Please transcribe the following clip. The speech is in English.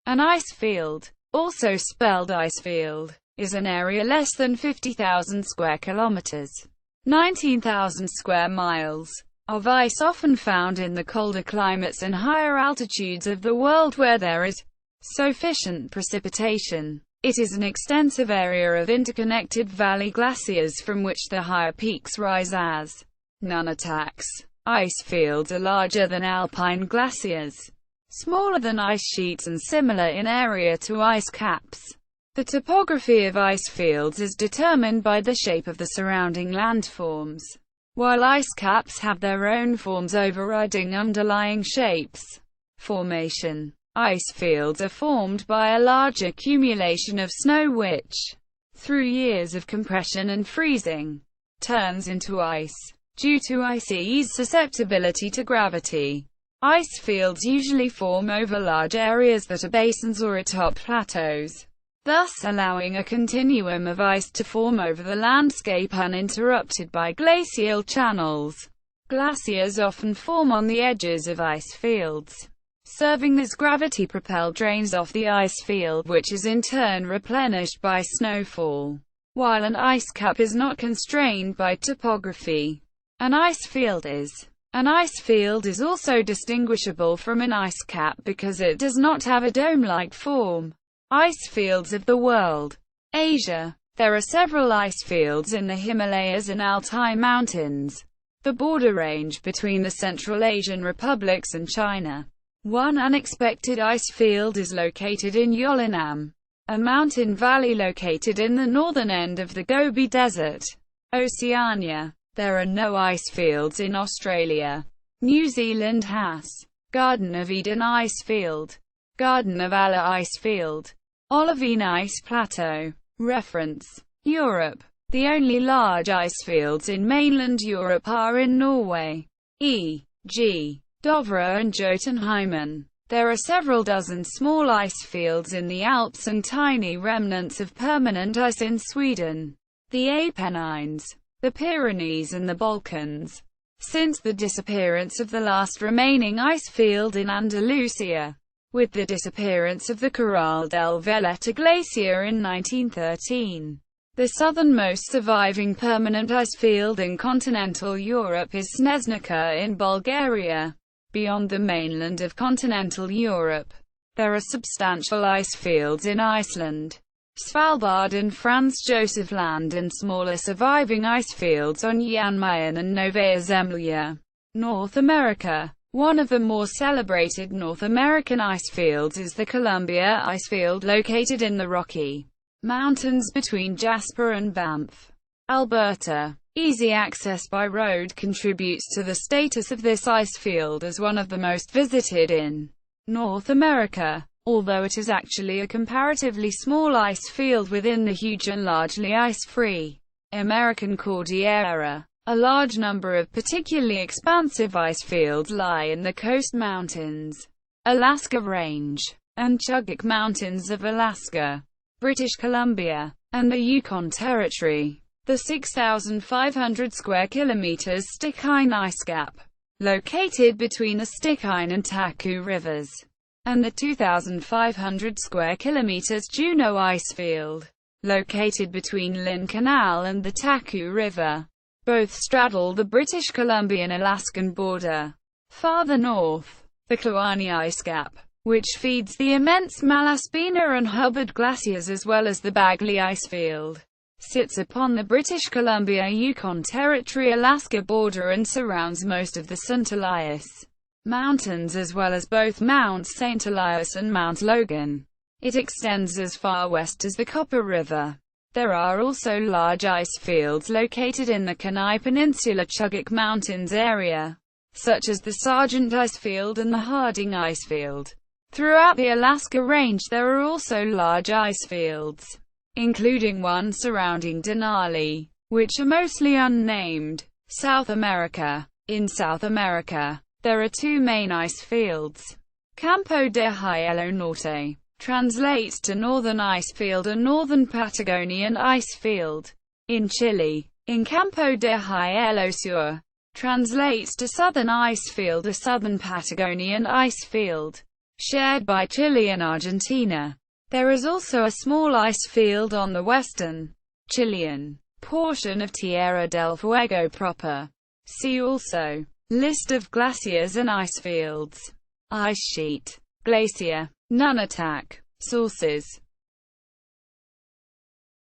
An icefield, also spelled icefield, is an area less than 50,000 square kilometers, 19,000 square miles, of ice often found in the colder climates and higher altitudes of the world where there is sufficient precipitation. It is an extensive area of interconnected valley glaciers from which the higher peaks rise as nunataks. Icefields are larger than alpine glaciers, smaller than ice sheets and similar in area to ice caps. The topography of icefields is determined by the shape of the surrounding landforms, while ice caps have their own forms overriding underlying shapes. Formation. Icefields are formed by a large accumulation of snow which, through years of compression and freezing, turns into ice. Due to ice's susceptibility to gravity, icefields usually form over large areas that are basins or atop plateaus, thus allowing a continuum of ice to form over the landscape uninterrupted by glacial channels. Glaciers often form on the edges of icefields, serving as gravity-propelled drains off the icefield, which is in turn replenished by snowfall. While an ice cap is not constrained by topography, an icefield is. An icefield is also distinguishable from an ice cap because it does not have a dome-like form. Icefields of the world. Asia. There are several icefields in the Himalayas and Altai Mountains, the border range between the Central Asian republics and China. One unexpected icefield is located in Yolinam, a mountain valley located in the northern end of the Gobi Desert, Oceania. There are no icefields in Australia. New Zealand has Garden of Eden Icefield, Garden of Allah Icefield, Olivine Ice Plateau. Reference. Europe. The only large icefields in mainland Europe are in Norway, e.g. Dovre and Jotunheimen. There are several dozen small icefields in the Alps and tiny remnants of permanent ice in Sweden, the Apennines, the Pyrenees and the Balkans. Since the disappearance of the last remaining icefield in Andalusia, with the disappearance of the Corral del Veleta glacier in 1913, the southernmost surviving permanent icefield in continental Europe is Sneznica in Bulgaria. Beyond the mainland of continental Europe, there are substantial icefields in Iceland, Svalbard and Franz Josef Land, and smaller surviving icefields on Jan Mayen and Novaya Zemlya. North America. One of the more celebrated North American icefields is the Columbia Icefield, located in the Rocky Mountains between Jasper and Banff, Alberta. Easy access by road contributes to the status of this icefield as one of the most visited in North America, although it is actually a comparatively small icefield within the huge and largely ice-free American Cordillera. A large number of particularly expansive icefields lie in the Coast Mountains, Alaska Range, and Chugach Mountains of Alaska, British Columbia, and the Yukon Territory. The 6,500 square kilometers Stikine Ice Gap, located between the Stikine and Taku rivers, and the 2,500 square kilometers Juneau Icefield, located between Lynn Canal and the Taku River. Both straddle the British Columbian-Alaskan border. Farther north, the Kluane Ice Gap, which feeds the immense Malaspina and Hubbard glaciers as well as the Bagley Icefield, sits upon the British Columbia-Yukon Territory-Alaska border and surrounds most of the St. Elias Mountains as well as both Mount St. Elias and Mount Logan. It extends as far west as the Copper River. There are also large icefields located in the Kenai Peninsula Chugach Mountains area, such as the Sargent Icefield and the Harding Icefield. Throughout the Alaska Range there are also large icefields, including one surrounding Denali, which are mostly unnamed. South America. In South America, there are two main icefields. Campo de Hielo Norte translates to Northern Icefield, a Northern Patagonian Icefield. In Chile, in Campo de Hielo Sur, translates to Southern Icefield, a Southern Patagonian Icefield. shared by Chile and Argentina. There is also a small ice field on the western Chilean portion of Tierra del Fuego proper. See also List of glaciers and ice fields. Ice sheet. Glacier. Nunatak. Sources.